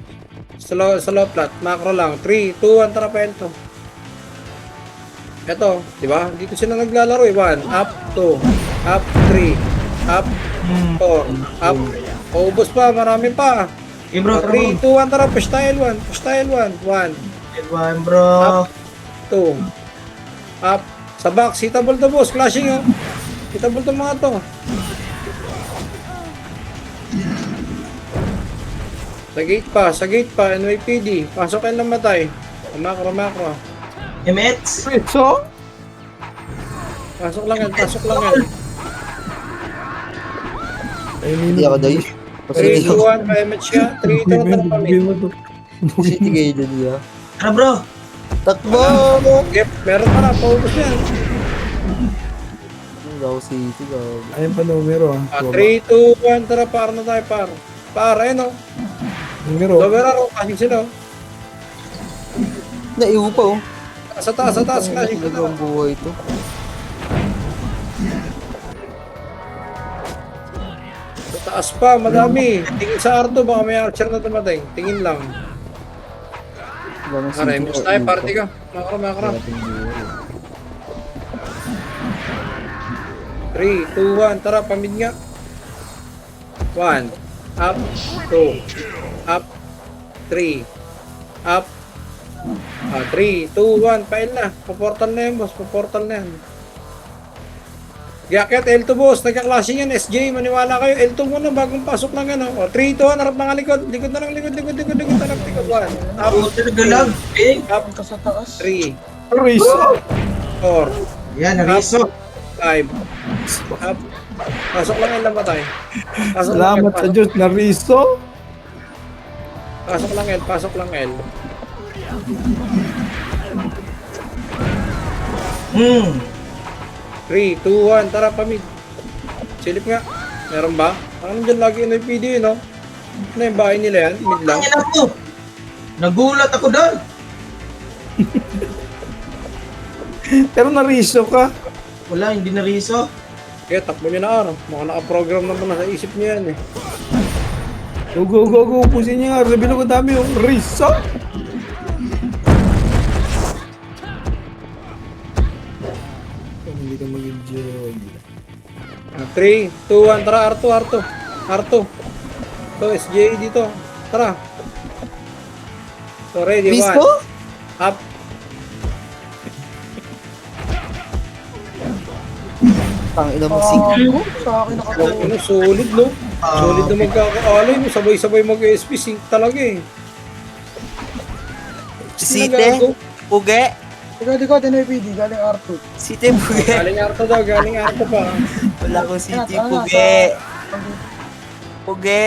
Sa low plat. Macro lang. 3, 2, 1. Tara pa ito. Eto, di ba? Dito sila naglalaro eh. 1, up, 2, up, 3, up, 4, up. Paubos pa, marami pa. Eh bro, tara 3, bro. 2, 1, tara. Push tayo L1. Push tayo L1. 1, L1 bro. Up. 2, up. Sa box, hitable to boss. Clashing oh. Hitable to mga to. Sa gate pa, NYPD. Pasok kayo ng matay. Makro. Emets. So? Pasok lang yan. Ay, Hindi ako doy. 3, 2, 1, pa-MH ka. 3, 2, 1, tara pa City kayo dun niya. Tara bro. Takbo! Gep, meron pa na. Paubos yan. Hindi ako city ka. Ayun pa numero ah. 3, 2, 1, tara. Par na tayo, par. Par, ayun o. Numero. Lower arrow, clashing sila oh. Naiwo pa oh. Sa taas, clashing Talaga sila. ang buhay ito. Sa taas pa, madami. Tingin sa Arto, baka may archer na dumating. Tingin lang. Wala nang Aray, city miss ka, tayo, iwo pa. party ka. Makro. Wala tayong buhay. 3, 2, 1, tara, pamid nga. 1, up, 2, up, 3, up, 3, 2, 1, pail na. Paportal na yan, boss. Paportal na yan. Gakyat, L2 boss. Nagka-clashing yan, SJ. Maniwala kayo. L2 muna, bagong pasok lang yan. 3, 2, 1, harap mga likod. Likod na lang, likod. 1, up, Ako talaga lang. Eh. up, Punta sa taas. 3, Riso! 4, Yan, nariso. 5, up. Pasok lang yan lang ba tayo? Salamat sa Diyos, nariso! Pasok lang L. Hmm. 3, 2, 1, tara pamid. Silip nga. Meron ba? Parang dyan lagi NIPD no? Ano yung bahay nila yan? Mid lang. Tangin ako. Nagulat ako doon. Pero nariso ka. Wala, hindi nariso. Kaya takbo nyo na araw. Mga nakaprogram naman na sa isip nyo yan eh. Go. Pusin niya nga. Sabi ko dami yung riso. Hindi ka mag-enjoy. 3, 2, 1, tara Arto. Ito, SJ dito. Tara. So ready, 1. Riso? Up. Tangina mo city. Sa akin nakatulog. Ano, solid no? Solid na magkakaalay mo. Sabay-sabay mag-SP sync talaga eh. City? Nagago. Puge? Di ko, NYPD, galing R2. City puge. Galing Arto daw, galing Arto pa. Wala akong city Ano, puge. Puge.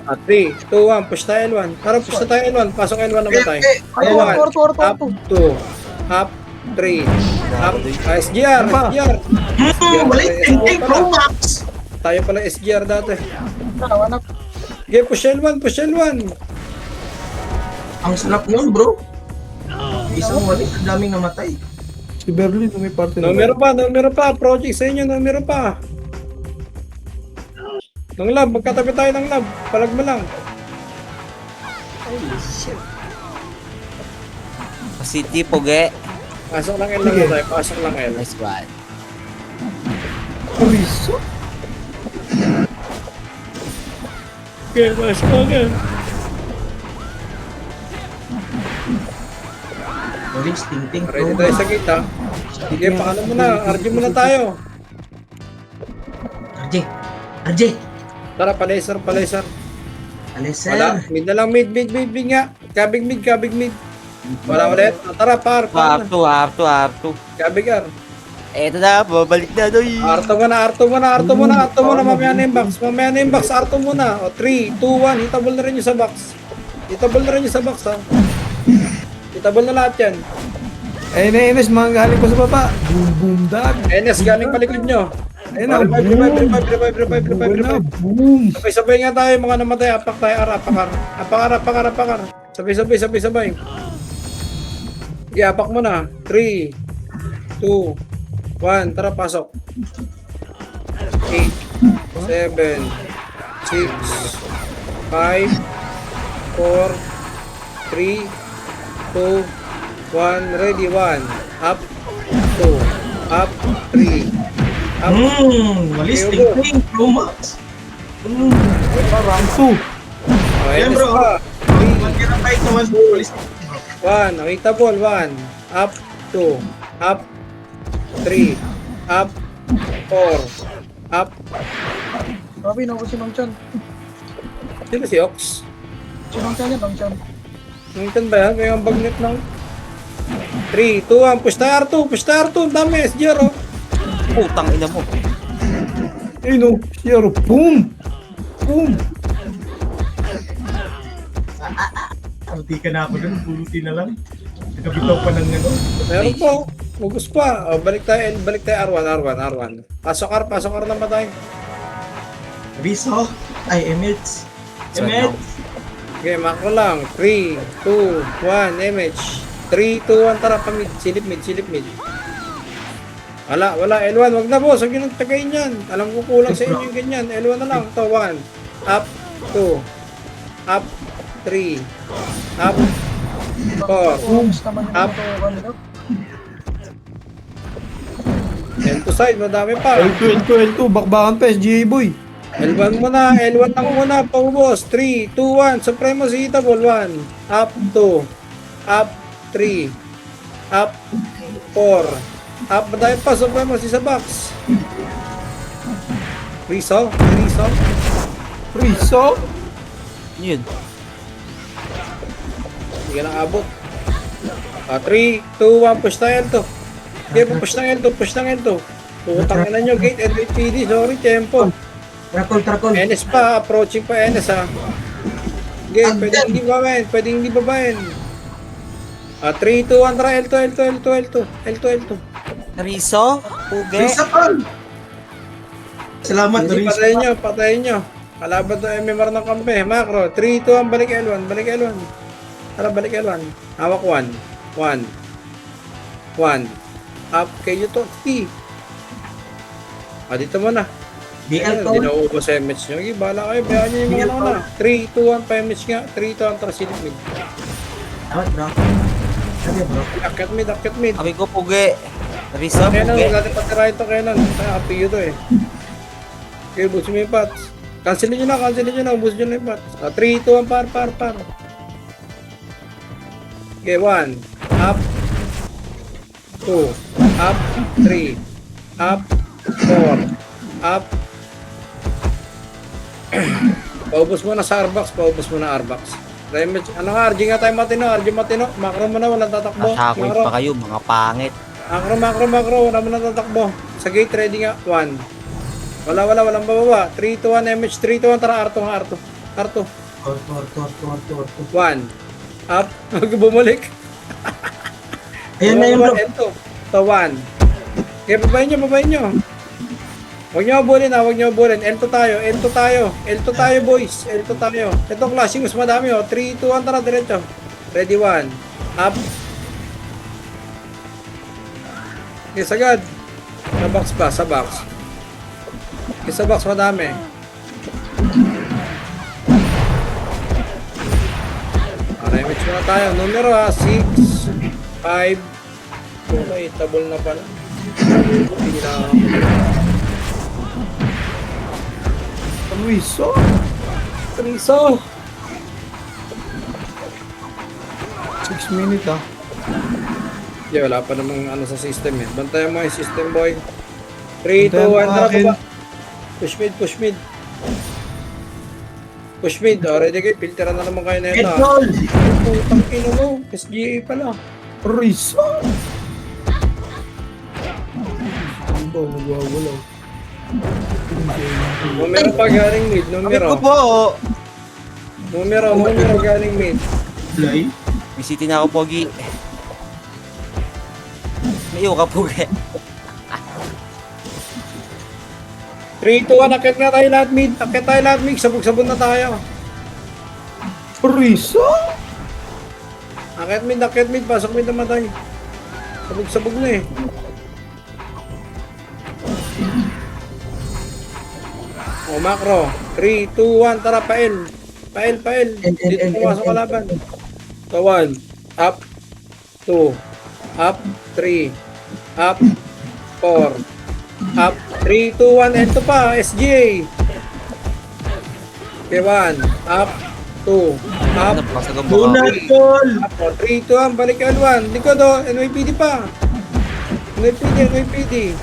3, 2, 1, push tayo L1. Tara, push na tayo L1. Pasok L1 naman tayo. Ayun, L1, Arto. up, 2, up, 3, up, SGR. Balik, tinting Pro Max. Tayo pala SGR dati. Wanap. Okay, push L1. Ang sarap nun bro. Isang wali, ang daming namatay. Si Berlin, may parte na. Numero pa. Project sa inyo, numero pa. Ng lab, magkatabi tayo ng lab. Palag mo lang. City puge. Pasok lang L lang tayo. Pasok lang L. Nice one. Riso? Okay, pasok lang L. Wali, tinting Pro Ready tayo Max. sa gate ha. Sige, pakano muna. RG muna tayo. RJ. Tara, palaser. Aleser. Wala. Mid na lang, mid nga. Kabig mid. Wala ulit. Tara, par. Arto. Kabig ar. Eto na, babalik na doy. Arto muna. Mamaya na yung box. Arto muna. O, 3, 2, 1. Hitable na rin yung sa box. Ha. Hitable na lahat yan. Ayun na, Ines, mga galing pa sa baba. Boom, dad. NS, galing palikod nyo. Ayun na, Revive. boom. Sabay-sabay nga tayo, mga namatay. Apak tayo, apakar. Sabay-sabay. Apak mo na. 3, 2, 1. Tara, pasok. 8, 7, 6, 5, 4, 3, 2, 1. Ready, 1. Up, 2, up, 3, up. Walis, Okay, bro. ting, Pro Max. Round 2. Okay, Yan, next bro. pa. Magkira tayo ito, walis. 1, nakita ball, 1, up, 2, up, 3, up, 4, up. Grabe, naubos si Mang Chan. Sino si Ox? Si Mang Chan yan, Mang Chan. Nangitan ba yan? Kaya ang bagnet ng 3, 2, 1, push tayo R2, push tayo R2, ang dami, SGR, oh. Putang ina mo. Ayun o. Zero. Boom! Boom! Hindi ka na ako dun, puluti na lang. Nagabitaw pa ng ano. Meron po, ugos pa. O, balik tayo R1. Pasok R naman tayo. Riso. Ay, Emets. Emets. Okay, makro lang. 3, 2, 1, MH. 3, 2, 1, tara, pamid. Silip mid. Wala, L1, wag na boss, wag yun ang tagayin yan. Alam ko kulang sa inyo yung ganyan. L1 na lang, ito, 1, up, 2, up, 3, up, 4, Ubus naman yung Up. mga kanila. L2 side, madami pa. L2. Bakbakan pa, SGA boy. L1 muna, L1 lang muna, paubos. 3, 2, 1, Supremo Seatable, 1, up, 2, up, 3, up, 4, up, madami pa, Supremo, si sa box. Riso. Riso. Yun. Hindi ka lang abot. 3, 2, 1, push tayo L2. Okay, push ng L2. Putang ina nyo, gate, LPD, sorry, tempo. Trakol. NS pa, approaching pa NS ha. Okay, pwedeng hindi babayin. 3, 2, 1, tara, L2. Riso? Puge? Riso pa. Salamat, Hindi, Riso. patayin nyo. Kalaban to MMR ng kampe. Macro, 3, 2, 1, balik L1. Tara, balik L1. Hawak 1. Up kayo to, T. Dito mo na. BL Hindi to. na uubos sa MH nyo. Okay, bahala kayo. Bayaan nyo yung mga ano na. 3, 2, 1, pa MH nga. 3, 2, 1, tara, silip mid. Salamat, bro. Sabi, bro. Akyat mid. Sabi ko, puge. Riso, Kenan, puge. huwag natin patirahin to, Kenan. Happy to eh. Okay, busin mo yung pots. Cancelin nyo na. Ubusin nyo na yung pots. 3, 2, 1, par. Okay, 1. Up. 2. Up. 3. Up. 4. Up. Paubos mo na sa Arbox. Ano nga, RG nga tayo matino. Macro mo na, walang tatakbo. Asakoy Macro. pa kayo, mga pangit. Macro. Wala mo na tatakbo. Sa gate, ready nga. 1. Walang bababa. 3, 2, 1, MH. 3, 2, 1, tara, R2. Tor. 1. Up. Bumalik. Ayan na yun, bro. L2. So, 1. Okay, babayin nyo. Huwag nyo abulin. L2 tayo, boys. L2 tayo. Itong clashing, mas madami, 3, 2, 1, tara, diretso. Ready, 1. Up. Okay, sagad. Sa box. Okay, sa box, madami. Image muna tayo. Numero 6, 5. Okay, table na pala. Hindi na ako. Riso. 6 minutes ah. Yeah, wala pa namang ano sa system eh. Bantayan mo yung system, boy. 3, 2, 1, Bantayan mo tara akin. baba. Push mid. Already kayo, filteran na naman kayo na ito. Headroll. Putang ino mo. SGA pala. Riso. Ano ba? Magwawalaw. Numero pa galing mid. Sabi ko po, Numero galing mid. Fly. may city na ako, pogi. Mayo ka, puge. 3, 2, 1, akit na tayo lahat mid. Sabog-sabog na tayo. Riso. Akit mid. Pasok mid naman tayo. Sabog-sabog na eh. Macro. 3, 2, 1, tara, pael. Dito pumasok ka laban. So, 1. Up. 2. Up. 3. Up. 4. Up. 3, 2, 1. L2 pa. SGA. Okay, 1. Up. 2. Up. Napasag ang Do baka. not fall! Up. 3, 2, 1. Balik L1. Likod o. NYPD pa. NYPD.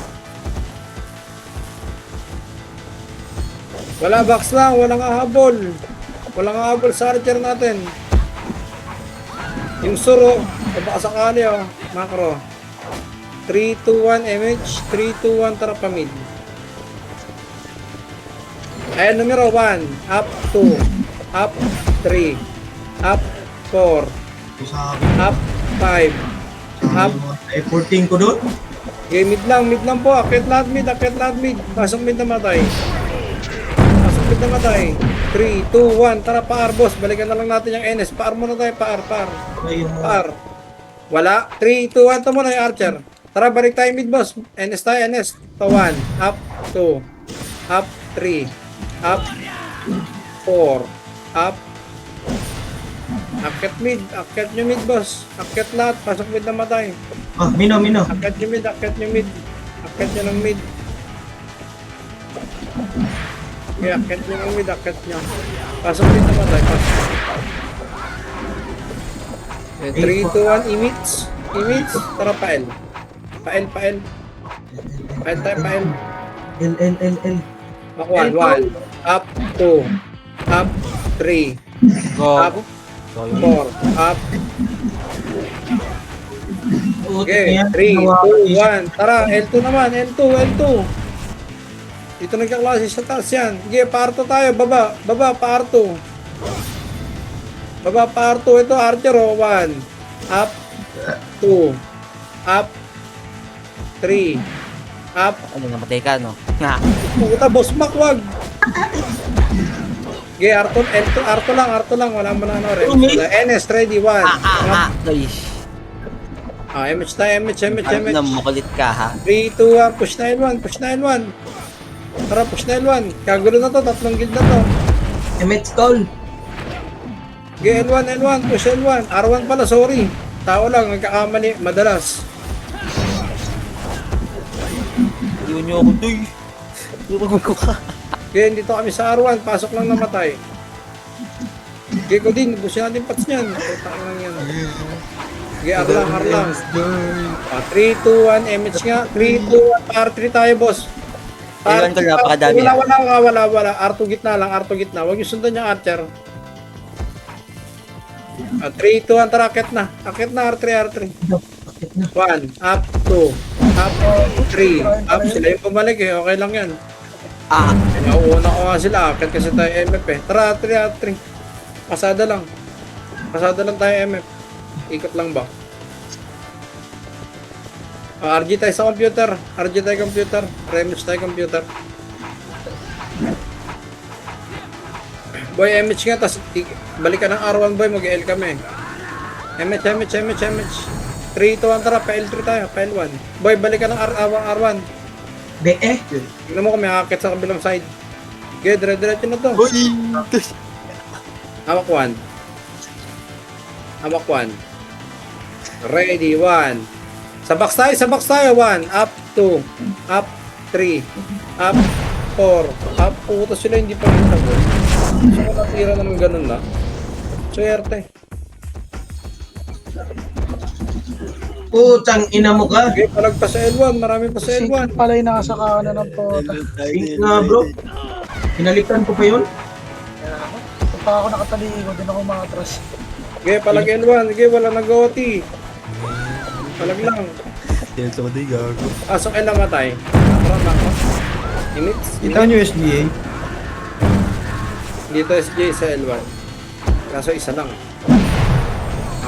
Wala box lang. Walang ahabol. Walang ahabol sa archer natin. Yung suro. Baka sakali o. Macro. 3, 2, 1 MH. 3, 2, 1 tara pa mid. Ayan, numero 1. Up 2. Up 3. Up 4. Sa akin. Up 5. Up. Ay, 14 ko doon. Okay, mid lang po. Akit lahat mid. Pasok mid na matay. 3, 2, 1. Tara, paar, boss. Balikan na lang natin yung NS. Paar muna tayo, paar. Ay, yung Par. Wala. 3, 2, 1. Ito muna yung archer. Tara, balik tayo mid, boss. NS tayo, NS. To 1. Up 2. Up 3. Up 4. Up. Akit mid. Akit nyo mid, boss. Akit lahat. Pasok mid na matay. Ah, Mino. Akit nyo mid. Akit nyo ng mid. Okay, akit nyo ng mid. Akit nyo. Pasok mid na matay. Pasok. 3, 2, 1. Imits. Tara, pael. Pael tayo. L. Makuha. 1. Up. 2. Up. 3. Up. 4. Up. Okay. 3, 2, 1. Tara, L2 naman. L2. Dito nagkaklase sa taas yan. Sige, parto tayo. Baba, parto. Ito, archer o. 1. Up. 2. Up. 3. Up. Ano, namatay ka, no? Nga. Puta, boss Mac, wag. Okay, Arto lang. Wala mo na ano. NS, ready. 1. Ay. MH tayo, MH. Na makulit ka, ha? 3, 2, 1. Push na L1. Tara, push na L1. Kagulo na to. 3 guild na to. MH call. Okay, L1. Push L1. R1 pala, sorry. Tao lang, nagkakamali. Madalas. Iwan niyo ako, doy. Iwan ko ka. Okay, dito kami sa R1. Pasok lang namatay. Okay, ko din. Busin natin pats niyan. Putang lang yan. Okay, R lang. 3, 2, 1. MH nga. 3, 2, 1. R3 tayo, boss. Iwan ko, napakadami. Wala. R2 gitna lang. Huwag yung sundan yung archer. 3, 2, 1. Tara, akit na. R3. 1. Up. 2. Up. 3. Up. Sila yung bumalik eh. Okay lang yan. Nauuna ko nga sila. Akit kasi tayo MF eh. Tara, R3. Pasada lang tayo MF. Ikot lang ba? RG tayo sa computer. Remus tayo computer. Boy, MH nga. Tapos balik ka ng R1 boy. Mag-L kami. MH. 3, 2, 1. Tara, pa-L3 tayo. Pa-L1. Boy, balik ka ng R1. Tignan mo kung may akit sa kabilang side. Okay, dire-diretso na to. Hawak 1. Ready, 1. Sa box tayo, 1. Up, 2. Up, 3. Up, 4. Up, puto sila, hindi pa rin tabo. So, kung natira naman ganun na. Swerte. Putang ina mo ka. Okay, palag pa sa L1. Marami pa sa L1. Pala yung nasa kanan ng pota. Pink nga bro. Pinalikan ko pa yun. Kung pa ako nakatalikod, din ako makatras. Okay, palag L1. Okay, wala nag-OT. Palag lang. Pasok L na matay. Parang ako. Kita nyo SDA. Dito SJ sa L1. Kaso isa lang.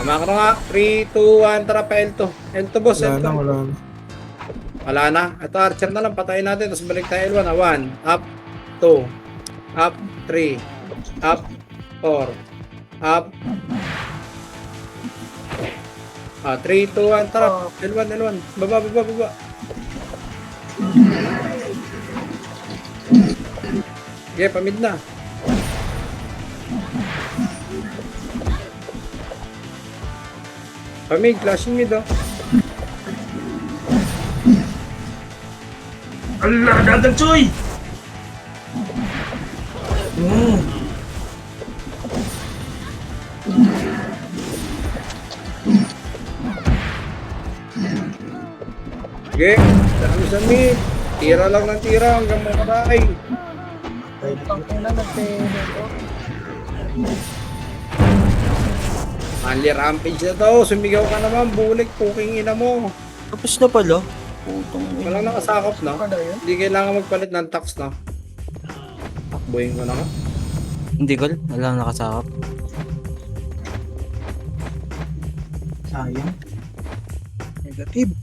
Makro nga. 3, 2, 1. Tara pa L2. L2 boss. L2. Wala na. Ito archer na lang. Patayin natin. Tapos balik tayo L1. 1. Up. 2. Up. 3. Up. 4. Up. 3, 2, 1. Tara. L1. Baba. Okay, pamid na. Pamig, flashing mid oh. Allah, dadag Choy! Sige, dami sa mid. Tira lang ng tira hanggang makaray. Tangin na nagte-teleport. Manly rampage na to. Sumigaw ka naman. Bulik, puking ina mo. Tapos na pala. Putong Walang nakasakop na. Ano yun? Hindi kailangan magpalit ng tax na. Takbuhin ko na ka. Hindi ko. Wala nakasakop. Sayang. Negative.